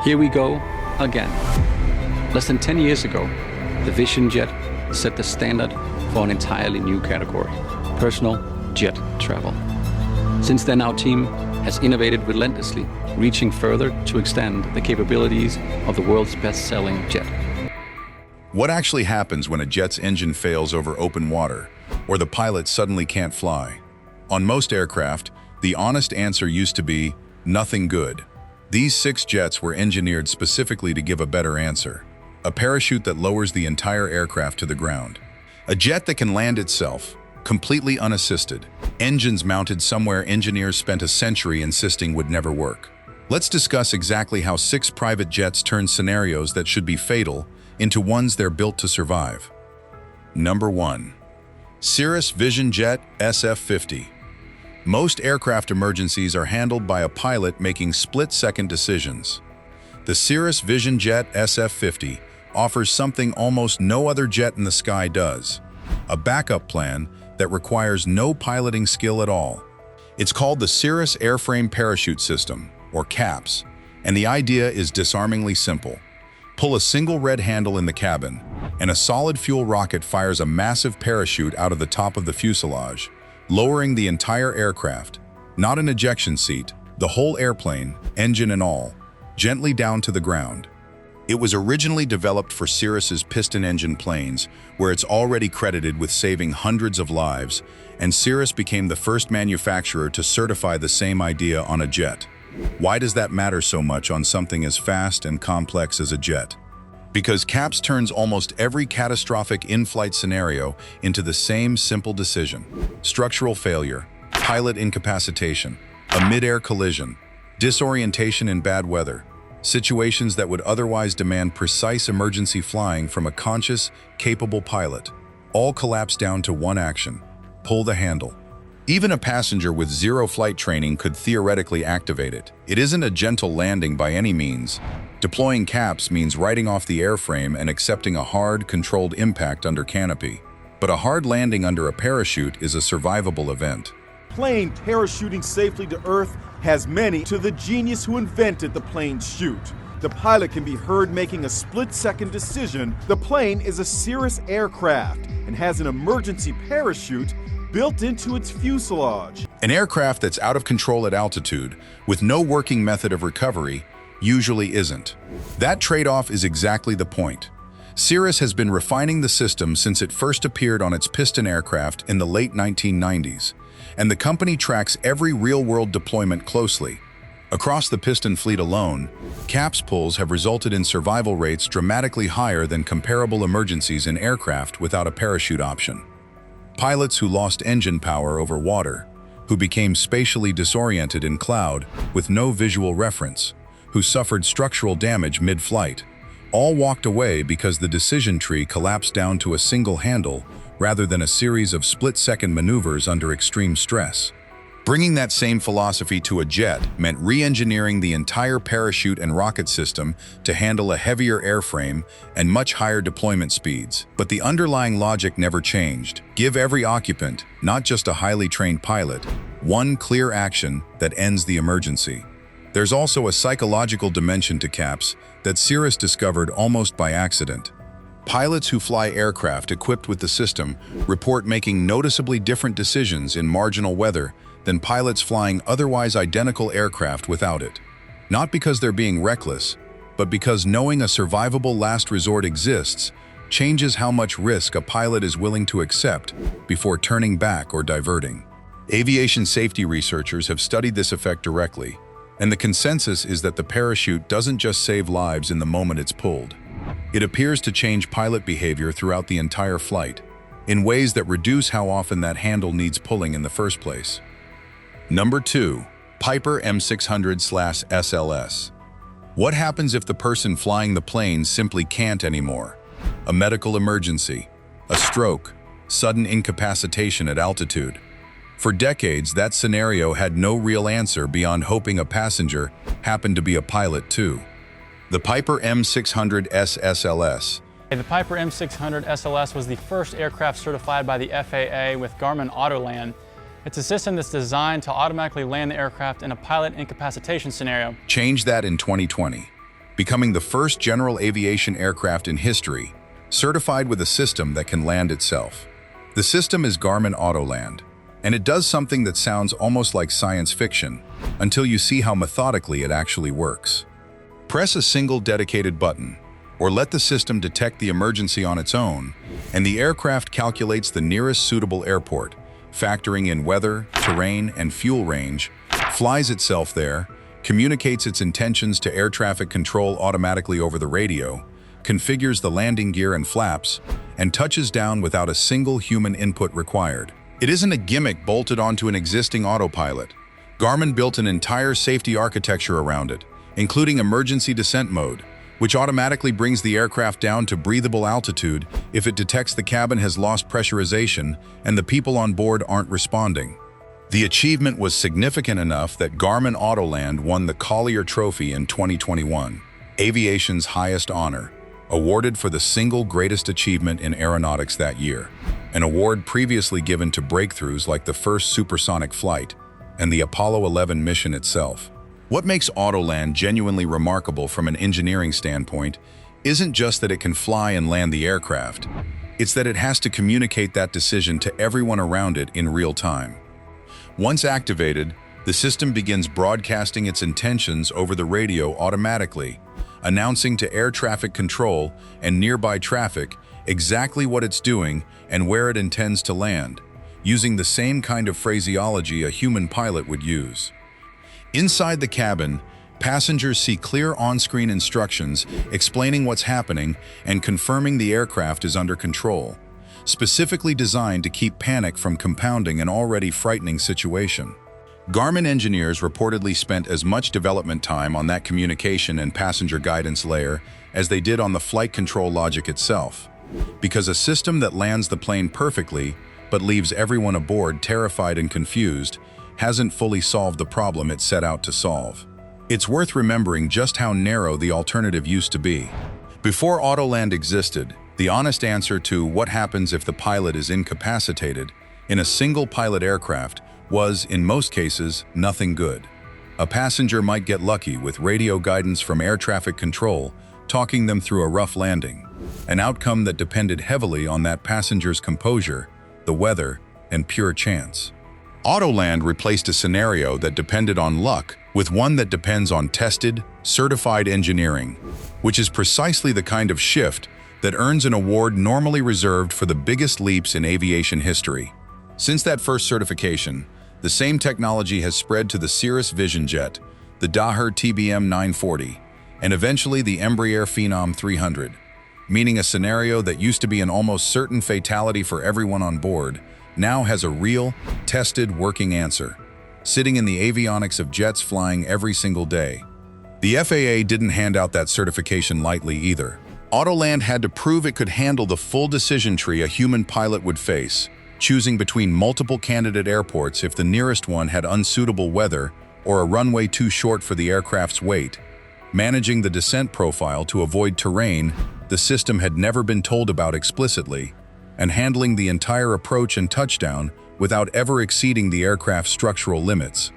Here we go again. Less than 10 years ago, the Vision Jet set the standard for an entirely new category: personal jet travel. Since then, our team has innovated relentlessly, reaching further to extend the capabilities of the world's best-selling jet. What actually happens when a jet's engine fails over open water, or the pilot suddenly can't fly? On most aircraft, the honest answer used to be, nothing good. These 6 jets were engineered specifically to give a better answer: a parachute that lowers the entire aircraft to the ground. A jet that can land itself, completely unassisted. Engines mounted somewhere engineers spent a century insisting would never work. Let's discuss exactly how 6 private jets turn scenarios that should be fatal into ones they're built to survive. Number 1. Cirrus Vision Jet SF-50. Most aircraft emergencies are handled by a pilot making split-second decisions. The Cirrus Vision Jet SF-50 offers something almost no other jet in the sky does: a backup plan that requires no piloting skill at all. It's called the Cirrus Airframe Parachute System, or CAPS, and the idea is disarmingly simple. Pull a single red handle in the cabin, and a solid fuel rocket fires a massive parachute out of the top of the fuselage, lowering the entire aircraft, not an ejection seat, the whole airplane, engine and all, gently down to the ground. It was originally developed for Cirrus's piston engine planes, where it's already credited with saving hundreds of lives, and Cirrus became the first manufacturer to certify the same idea on a jet. Why does that matter so much on something as fast and complex as a jet? Because CAPS turns almost every catastrophic in-flight scenario into the same simple decision: structural failure, pilot incapacitation, a mid-air collision, disorientation in bad weather. Situations that would otherwise demand precise emergency flying from a conscious, capable pilot, all collapse down to one action: pull the handle. Even a passenger with zero flight training could theoretically activate it. It isn't a gentle landing by any means. Deploying CAPS means writing off the airframe and accepting a hard, controlled impact under canopy. But a hard landing under a parachute is a survivable event. Plane parachuting safely to Earth has many to the genius who invented the plane chute. The pilot can be heard making a split-second decision. The plane is a Cirrus aircraft and has an emergency parachute built into its fuselage. An aircraft that's out of control at altitude, with no working method of recovery, usually isn't. That trade-off is exactly the point. Cirrus has been refining the system since it first appeared on its piston aircraft in the late 1990s, and the company tracks every real-world deployment closely. Across the piston fleet alone, CAPS pulls have resulted in survival rates dramatically higher than comparable emergencies in aircraft without a parachute option. Pilots who lost engine power over water, who became spatially disoriented in cloud with no visual reference, who suffered structural damage mid-flight, all walked away because the decision tree collapsed down to a single handle rather than a series of split-second maneuvers under extreme stress. Bringing that same philosophy to a jet meant re-engineering the entire parachute and rocket system to handle a heavier airframe and much higher deployment speeds. But the underlying logic never changed. Give every occupant, not just a highly trained pilot, one clear action that ends the emergency. There's also a psychological dimension to CAPS that Cirrus discovered almost by accident. Pilots who fly aircraft equipped with the system report making noticeably different decisions in marginal weather than pilots flying otherwise identical aircraft without it. Not because they're being reckless, but because knowing a survivable last resort exists changes how much risk a pilot is willing to accept before turning back or diverting. Aviation safety researchers have studied this effect directly, and the consensus is that the parachute doesn't just save lives in the moment it's pulled. It appears to change pilot behavior throughout the entire flight, in ways that reduce how often that handle needs pulling in the first place. Number 2. Piper M600/SLS. What happens if the person flying the plane simply can't anymore? A medical emergency, a stroke, sudden incapacitation at altitude. For decades, that scenario had no real answer beyond hoping a passenger happened to be a pilot too. The Piper M600S SLS. The Piper M600 SLS was the first aircraft certified by the FAA with Garmin Autoland. It's a system that's designed to automatically land the aircraft in a pilot incapacitation scenario. Change that in 2020. becoming the first general aviation aircraft in history certified with a system that can land itself. The system is Garmin Autoland, and it does something that sounds almost like science fiction until you see how methodically it actually works. Press a single dedicated button, or let the system detect the emergency on its own, and the aircraft calculates the nearest suitable airport, factoring in weather, terrain, and fuel range, flies itself there, communicates its intentions to air traffic control automatically over the radio, configures the landing gear and flaps, and touches down without a single human input required. It isn't a gimmick bolted onto an existing autopilot. Garmin built an entire safety architecture around it, including emergency descent mode, which automatically brings the aircraft down to breathable altitude if it detects the cabin has lost pressurization and the people on board aren't responding. The achievement was significant enough that Garmin Autoland won the Collier Trophy in 2021, aviation's highest honor, awarded for the single greatest achievement in aeronautics that year, an award previously given to breakthroughs like the first supersonic flight and the Apollo 11 mission itself. What makes Autoland genuinely remarkable from an engineering standpoint isn't just that it can fly and land the aircraft, it's that it has to communicate that decision to everyone around it in real time. Once activated, the system begins broadcasting its intentions over the radio automatically, announcing to air traffic control and nearby traffic exactly what it's doing and where it intends to land, using the same kind of phraseology a human pilot would use. Inside the cabin, passengers see clear on-screen instructions explaining what's happening and confirming the aircraft is under control, specifically designed to keep panic from compounding an already frightening situation. Garmin engineers reportedly spent as much development time on that communication and passenger guidance layer as they did on the flight control logic itself, because a system that lands the plane perfectly but leaves everyone aboard terrified and confused hasn't fully solved the problem it set out to solve. It's worth remembering just how narrow the alternative used to be. Before Autoland existed, the honest answer to what happens if the pilot is incapacitated in a single pilot aircraft was, in most cases, nothing good. A passenger might get lucky with radio guidance from air traffic control talking them through a rough landing, an outcome that depended heavily on that passenger's composure, the weather, and pure chance. Autoland replaced a scenario that depended on luck with one that depends on tested, certified engineering, which is precisely the kind of shift that earns an award normally reserved for the biggest leaps in aviation history. Since that first certification, the same technology has spread to the Cirrus Vision Jet, the Daher TBM 940, and eventually the Embraer Phenom 300, meaning a scenario that used to be an almost certain fatality for everyone on board now has a real, tested, working answer, sitting in the avionics of jets flying every single day. The FAA didn't hand out that certification lightly either. Autoland had to prove it could handle the full decision tree a human pilot would face, choosing between multiple candidate airports if the nearest one had unsuitable weather or a runway too short for the aircraft's weight, managing the descent profile to avoid terrain the system had never been told about explicitly, and handling the entire approach and touchdown without ever exceeding the aircraft's structural limits.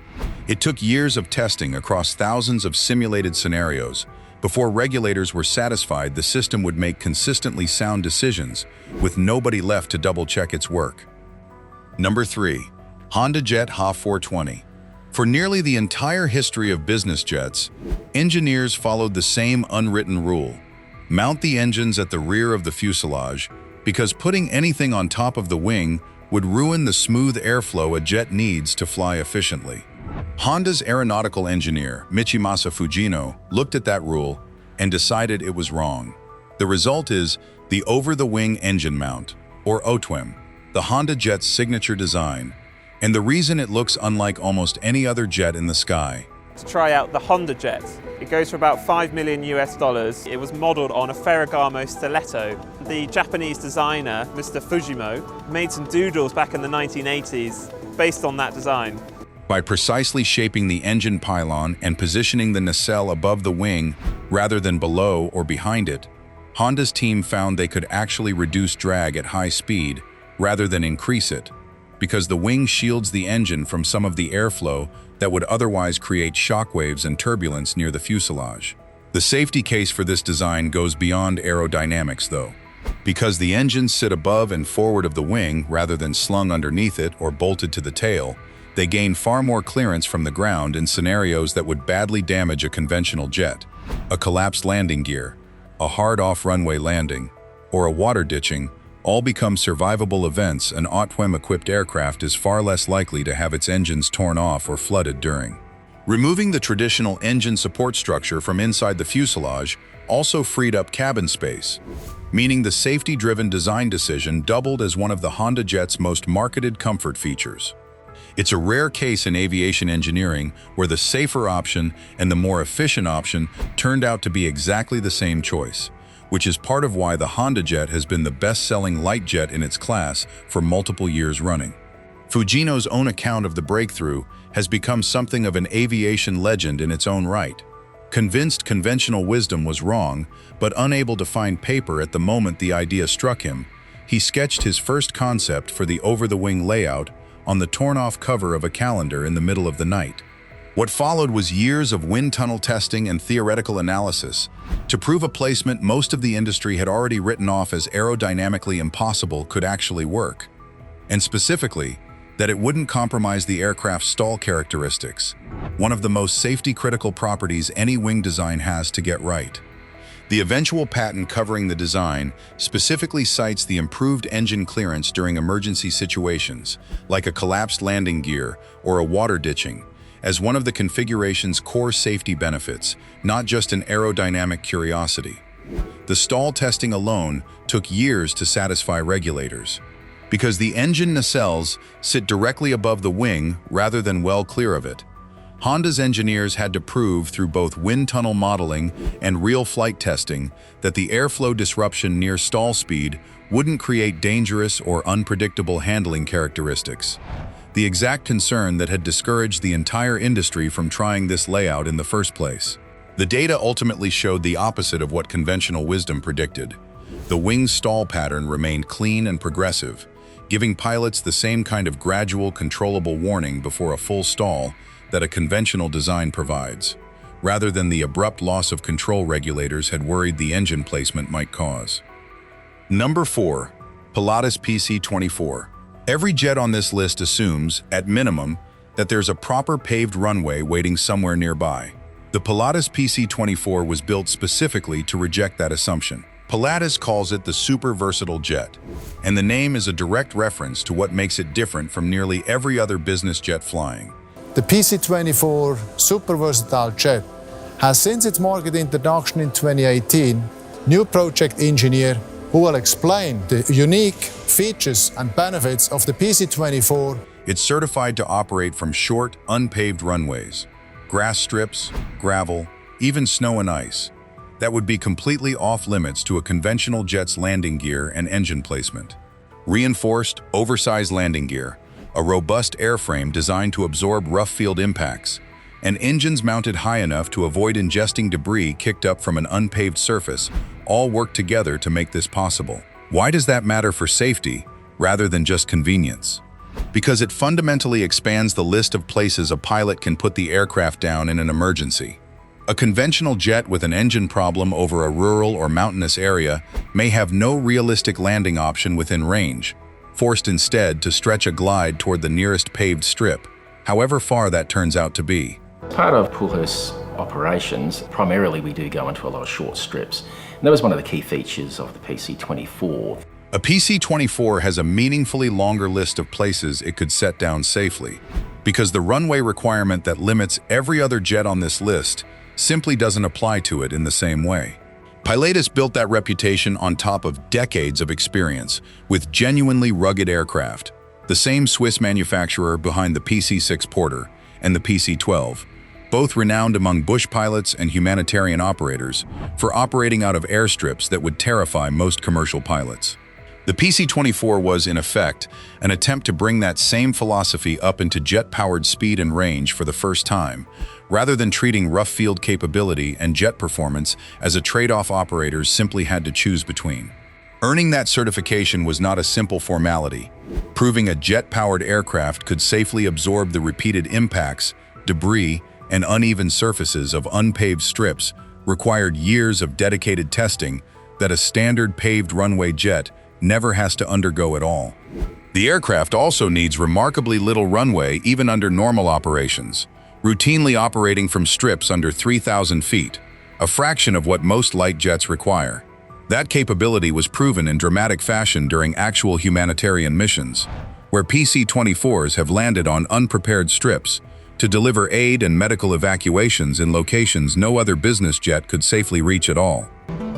It took years of testing across thousands of simulated scenarios before regulators were satisfied the system would make consistently sound decisions with nobody left to double-check its work. Number 3. Honda Jet HA420. For nearly the entire history of business jets, engineers followed the same unwritten rule: mount the engines at the rear of the fuselage, because putting anything on top of the wing would ruin the smooth airflow a jet needs to fly efficiently. Honda's aeronautical engineer, Michimasa Fujino, looked at that rule and decided it was wrong. The result is the over-the-wing engine mount, or OTWEM, the Honda jet's signature design, and the reason it looks unlike almost any other jet in the sky. To try out the Honda Jet. It goes for about $5 million US. It was modeled on a Ferragamo stiletto. The Japanese designer, Mr. Fujimo, made some doodles back in the 1980s based on that design. By precisely shaping the engine pylon and positioning the nacelle above the wing rather than below or behind it, Honda's team found they could actually reduce drag at high speed rather than increase it, because the wing shields the engine from some of the airflow that would otherwise create shockwaves and turbulence near the fuselage. The safety case for this design goes beyond aerodynamics, though. Because the engines sit above and forward of the wing rather than slung underneath it or bolted to the tail, they gain far more clearance from the ground in scenarios that would badly damage a conventional jet. A collapsed landing gear, a hard off-runway landing, or a water ditching all become survivable events. An OTWEM-equipped aircraft is far less likely to have its engines torn off or flooded during. Removing the traditional engine support structure from inside the fuselage also freed up cabin space, meaning the safety-driven design decision doubled as one of the Honda jet's most marketed comfort features. It's a rare case in aviation engineering where the safer option and the more efficient option turned out to be exactly the same choice, which is part of why the Honda jet has been the best-selling light jet in its class for multiple years running. Fujino's own account of the breakthrough has become something of an aviation legend in its own right. Convinced conventional wisdom was wrong, but unable to find paper at the moment the idea struck him, he sketched his first concept for the over-the-wing layout on the torn-off cover of a calendar in the middle of the night. What followed was years of wind tunnel testing and theoretical analysis to prove a placement most of the industry had already written off as aerodynamically impossible could actually work, and specifically, that it wouldn't compromise the aircraft's stall characteristics, one of the most safety-critical properties any wing design has to get right. The eventual patent covering the design specifically cites the improved engine clearance during emergency situations, like a collapsed landing gear or a water ditching, as one of the configuration's core safety benefits, not just an aerodynamic curiosity. The stall testing alone took years to satisfy regulators, because the engine nacelles sit directly above the wing rather than well clear of it. Honda's engineers had to prove through both wind tunnel modeling and real flight testing that the airflow disruption near stall speed wouldn't create dangerous or unpredictable handling characteristics, the exact concern that had discouraged the entire industry from trying this layout in the first place. The data ultimately showed the opposite of what conventional wisdom predicted. The wing's stall pattern remained clean and progressive, giving pilots the same kind of gradual, controllable warning before a full stall that a conventional design provides, rather than the abrupt loss of control regulators had worried the engine placement might cause. Number 4. Pilatus PC-24. Every jet on this list assumes, at minimum, that there's a proper paved runway waiting somewhere nearby. The Pilatus PC-24 was built specifically to reject that assumption. Pilatus calls it the super versatile jet, and the name is a direct reference to what makes it different from nearly every other business jet flying. The PC-24 super versatile jet has since its market introduction in 2018, new project engineer who will explain the unique features and benefits of the PC-24. It's certified to operate from short, unpaved runways, grass strips, gravel, even snow and ice, that would be completely off-limits to a conventional jet's landing gear and engine placement. Reinforced, oversized landing gear, a robust airframe designed to absorb rough field impacts, and engines mounted high enough to avoid ingesting debris kicked up from an unpaved surface all work together to make this possible. Why does that matter for safety rather than just convenience? Because it fundamentally expands the list of places a pilot can put the aircraft down in an emergency. A conventional jet with an engine problem over a rural or mountainous area may have no realistic landing option within range, forced instead to stretch a glide toward the nearest paved strip, however far that turns out to be. Part of Pujo's operations, primarily we do go into a lot of short strips. And that was one of the key features of the PC-24. A PC-24 has a meaningfully longer list of places it could set down safely, because the runway requirement that limits every other jet on this list simply doesn't apply to it in the same way. Pilatus built that reputation on top of decades of experience with genuinely rugged aircraft, the same Swiss manufacturer behind the PC-6 Porter and the PC-12, both renowned among bush pilots and humanitarian operators for operating out of airstrips that would terrify most commercial pilots. The PC-24 was, in effect, an attempt to bring that same philosophy up into jet-powered speed and range for the first time, rather than treating rough field capability and jet performance as a trade-off operators simply had to choose between. Earning that certification was not a simple formality. Proving a jet-powered aircraft could safely absorb the repeated impacts, debris, and uneven surfaces of unpaved strips required years of dedicated testing that a standard paved runway jet never has to undergo at all. The aircraft also needs remarkably little runway even under normal operations, routinely operating from strips under 3,000 feet, a fraction of what most light jets require. That capability was proven in dramatic fashion during actual humanitarian missions, where PC-24s have landed on unprepared strips to deliver aid and medical evacuations in locations no other business jet could safely reach at all.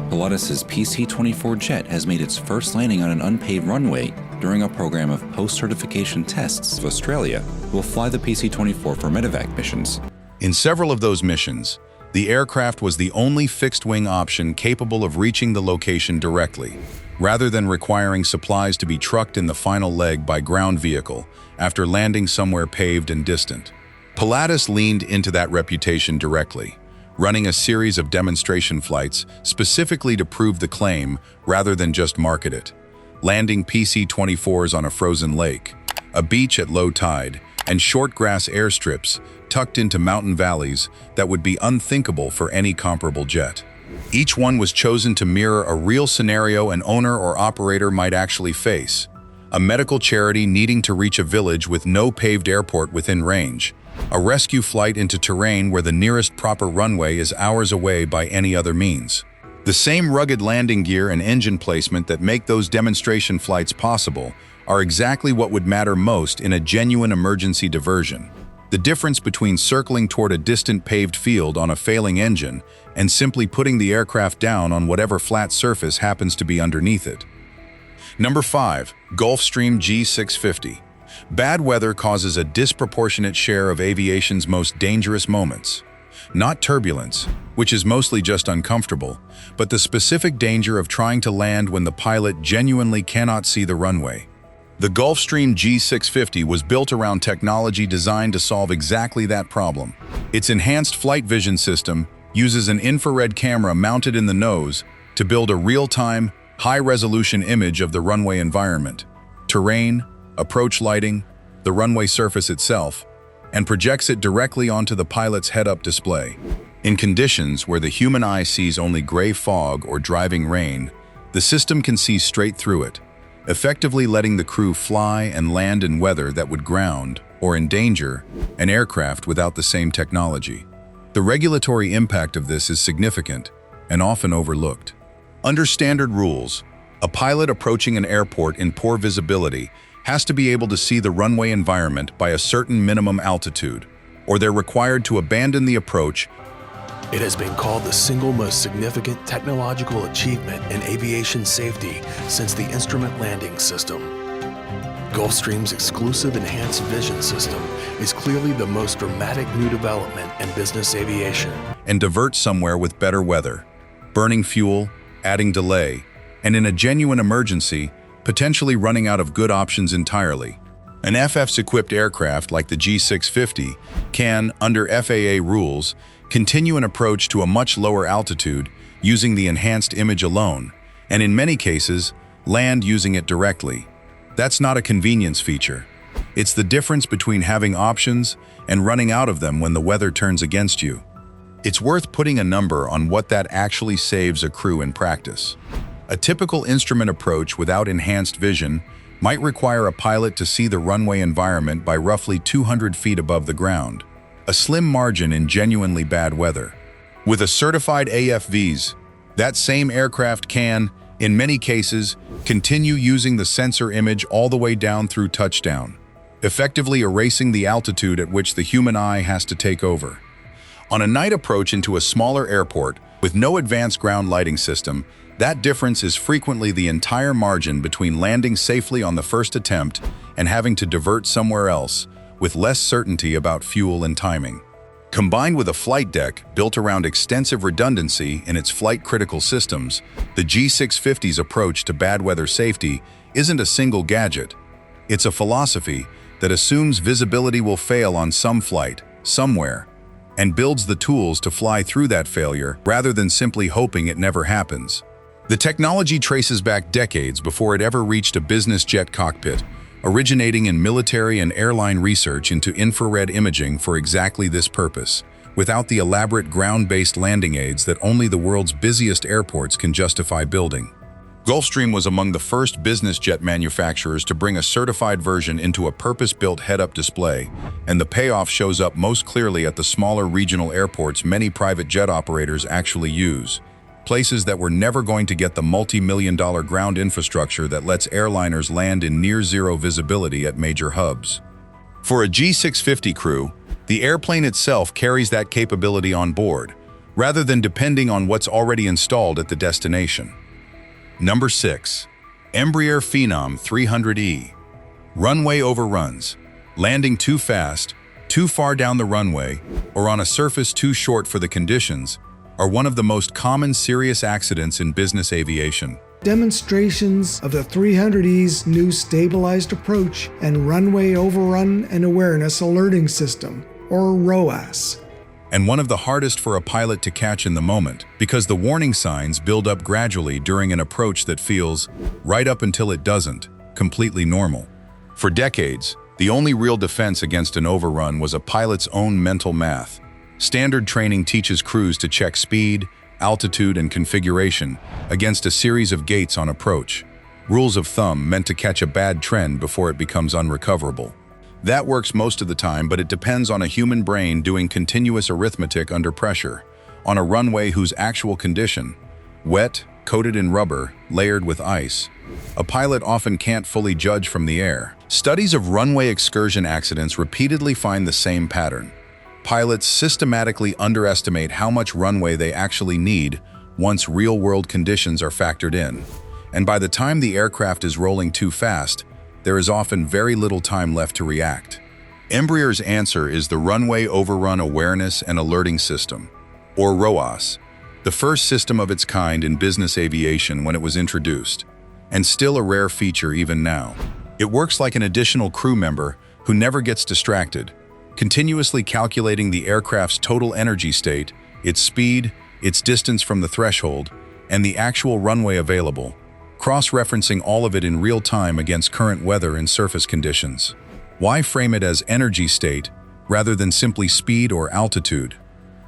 Pilatus' PC-24 jet has made its first landing on an unpaved runway during a program of post-certification tests of Australia, who will fly the PC-24 for medevac missions. In several of those missions, the aircraft was the only fixed-wing option capable of reaching the location directly, rather than requiring supplies to be trucked in the final leg by ground vehicle after landing somewhere paved and distant. Pilatus leaned into that reputation directly, running a series of demonstration flights specifically to prove the claim rather than just market it, landing PC-24s on a frozen lake, a beach at low tide, and short grass airstrips tucked into mountain valleys that would be unthinkable for any comparable jet. Each one was chosen to mirror a real scenario an owner or operator might actually face: a medical charity needing to reach a village with no paved airport within range, a rescue flight into terrain where the nearest proper runway is hours away by any other means. The same rugged landing gear and engine placement that make those demonstration flights possible are exactly what would matter most in a genuine emergency diversion. The difference between circling toward a distant paved field on a failing engine and simply putting the aircraft down on whatever flat surface happens to be underneath it. Number 5. Gulfstream G650. Bad weather causes a disproportionate share of aviation's most dangerous moments. Not turbulence, which is mostly just uncomfortable, but the specific danger of trying to land when the pilot genuinely cannot see the runway. The Gulfstream G650 was built around technology designed to solve exactly that problem. Its enhanced flight vision system uses an infrared camera mounted in the nose to build a real-time, high-resolution image of the runway environment, terrain, approach lighting, the runway surface itself, and projects it directly onto the pilot's head-up display. In conditions where the human eye sees only gray fog or driving rain, the system can see straight through it, effectively letting the crew fly and land in weather that would ground or endanger an aircraft without the same technology. The regulatory impact of this is significant and often overlooked. Under standard rules, a pilot approaching an airport in poor visibility has to be able to see the runway environment by a certain minimum altitude, or they're required to abandon the approach. It has been called the single most significant technological achievement in aviation safety since the instrument landing system. Gulfstream's exclusive enhanced vision system is clearly the most dramatic new development in business aviation. And divert somewhere with better weather, burning fuel, adding delay, and in a genuine emergency, potentially running out of good options entirely. An FF's-equipped aircraft like the G650 can, under FAA rules, continue an approach to a much lower altitude using the enhanced image alone, and in many cases, land using it directly. That's not a convenience feature. It's the difference between having options and running out of them when the weather turns against you. It's worth putting a number on what that actually saves a crew in practice. A typical instrument approach without enhanced vision might require a pilot to see the runway environment by roughly 200 feet above the ground, a slim margin in genuinely bad weather. With a certified AFVs, that same aircraft can, in many cases, continue using the sensor image all the way down through touchdown, effectively erasing the altitude at which the human eye has to take over. On a night approach into a smaller airport with no advanced ground lighting system, that difference is frequently the entire margin between landing safely on the first attempt and having to divert somewhere else, with less certainty about fuel and timing. Combined with a flight deck built around extensive redundancy in its flight-critical systems, the G650's approach to bad weather safety isn't a single gadget. It's a philosophy that assumes visibility will fail on some flight, somewhere, and builds the tools to fly through that failure rather than simply hoping it never happens. The technology traces back decades before it ever reached a business jet cockpit, originating in military and airline research into infrared imaging for exactly this purpose, without the elaborate ground-based landing aids that only the world's busiest airports can justify building. Gulfstream was among the first business jet manufacturers to bring a certified version into a purpose-built head-up display, and the payoff shows up most clearly at the smaller regional airports many private jet operators actually use, places that were never going to get the multi-million-dollar ground infrastructure that lets airliners land in near-zero visibility at major hubs. For a G650 crew, the airplane itself carries that capability on board, rather than depending on what's already installed at the destination. Number 6. Embraer Phenom 300E. Runway overruns. Landing too fast, too far down the runway, or on a surface too short for the conditions are one of the most common serious accidents in business aviation. Demonstrations of the 300E's new stabilized approach and runway overrun and awareness alerting system, or ROAS. And one of the hardest for a pilot to catch in the moment, because the warning signs build up gradually during an approach that feels, right up until it doesn't, completely normal. For decades, the only real defense against an overrun was a pilot's own mental math. Standard training teaches crews to check speed, altitude, and configuration against a series of gates on approach. Rules of thumb meant to catch a bad trend before it becomes unrecoverable. That works most of the time, but it depends on a human brain doing continuous arithmetic under pressure, on a runway whose actual condition, wet, coated in rubber, layered with ice, a pilot often can't fully judge from the air. Studies of runway excursion accidents repeatedly find the same pattern. Pilots systematically underestimate how much runway they actually need once real-world conditions are factored in. And by the time the aircraft is rolling too fast, there is often very little time left to react. Embraer's answer is the Runway Overrun Awareness and Alerting System, or ROAS, the first system of its kind in business aviation when it was introduced, and still a rare feature even now. It works like an additional crew member who never gets distracted, continuously calculating the aircraft's total energy state, its speed, its distance from the threshold, and the actual runway available, cross-referencing all of it in real time against current weather and surface conditions. Why frame it as energy state rather than simply speed or altitude?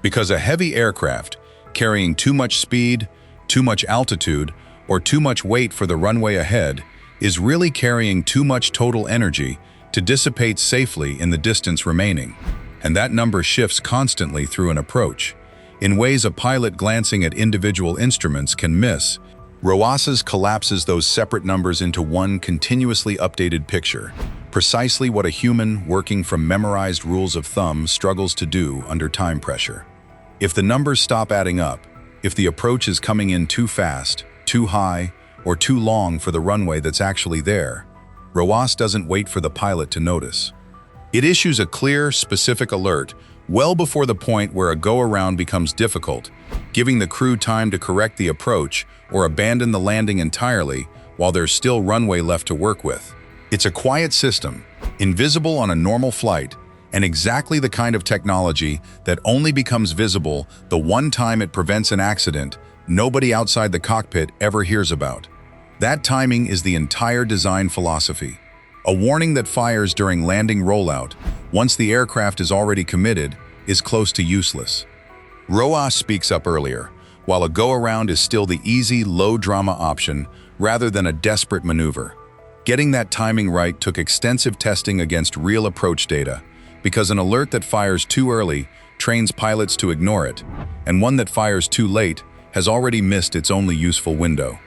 Because a heavy aircraft carrying too much speed, too much altitude, or too much weight for the runway ahead is really carrying too much total energy to dissipate safely in the distance remaining, and that number shifts constantly through an approach, in ways a pilot glancing at individual instruments can miss. ROAS collapses those separate numbers into one continuously updated picture, precisely what a human working from memorized rules of thumb struggles to do under time pressure. If the numbers stop adding up, if the approach is coming in too fast, too high, or too long for the runway that's actually there, ROAS doesn't wait for the pilot to notice. It issues a clear, specific alert well before the point where a go-around becomes difficult, giving the crew time to correct the approach or abandon the landing entirely while there's still runway left to work with. It's a quiet system, invisible on a normal flight, and exactly the kind of technology that only becomes visible the one time it prevents an accident nobody outside the cockpit ever hears about. That timing is the entire design philosophy. A warning that fires during landing rollout, once the aircraft is already committed, is close to useless. ROAS speaks up earlier, while a go-around is still the easy, low-drama option rather than a desperate maneuver. Getting that timing right took extensive testing against real approach data, because an alert that fires too early trains pilots to ignore it, and one that fires too late has already missed its only useful window.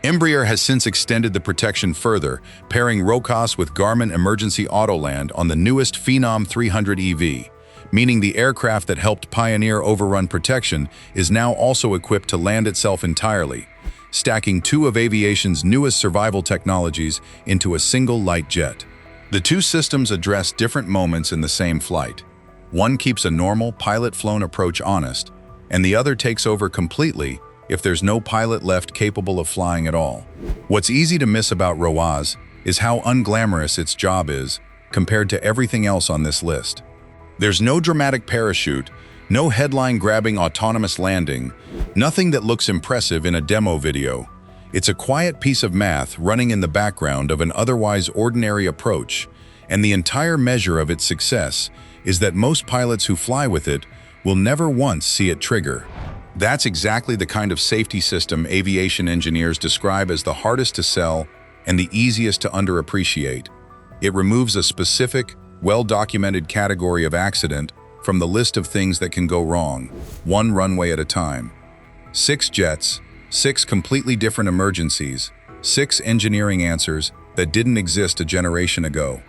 Embraer has since extended the protection further, pairing ROAS with Garmin Emergency Autoland on the newest Phenom 300 EV, meaning the aircraft that helped pioneer overrun protection is now also equipped to land itself entirely, stacking two of aviation's newest survival technologies into a single light jet. The two systems address different moments in the same flight. One keeps a normal, pilot-flown approach honest, and the other takes over completely if there's no pilot left capable of flying at all. What's easy to miss about ROAS is how unglamorous its job is compared to everything else on this list. There's no dramatic parachute, no headline-grabbing autonomous landing, nothing that looks impressive in a demo video. It's a quiet piece of math running in the background of an otherwise ordinary approach, and the entire measure of its success is that most pilots who fly with it will never once see it trigger. That's exactly the kind of safety system aviation engineers describe as the hardest to sell and the easiest to underappreciate. It removes a specific, well-documented category of accident from the list of things that can go wrong, one runway at a time. 6 jets, 6 completely different emergencies, 6 engineering answers that didn't exist a generation ago.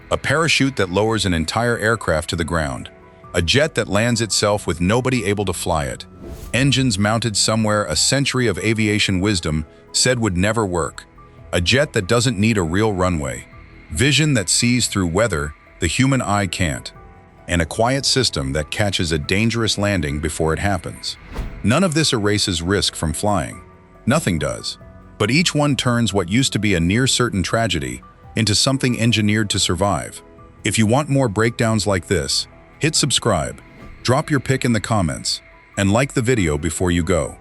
A parachute that lowers an entire aircraft to the ground. A jet that lands itself with nobody able to fly it. Engines mounted somewhere a century of aviation wisdom said would never work. A jet that doesn't need a real runway. Vision that sees through weather the human eye can't. And a quiet system that catches a dangerous landing before it happens. None of this erases risk from flying. Nothing does. But each one turns what used to be a near-certain tragedy into something engineered to survive. If you want more breakdowns like this, hit subscribe, drop your pick in the comments, and like the video before you go.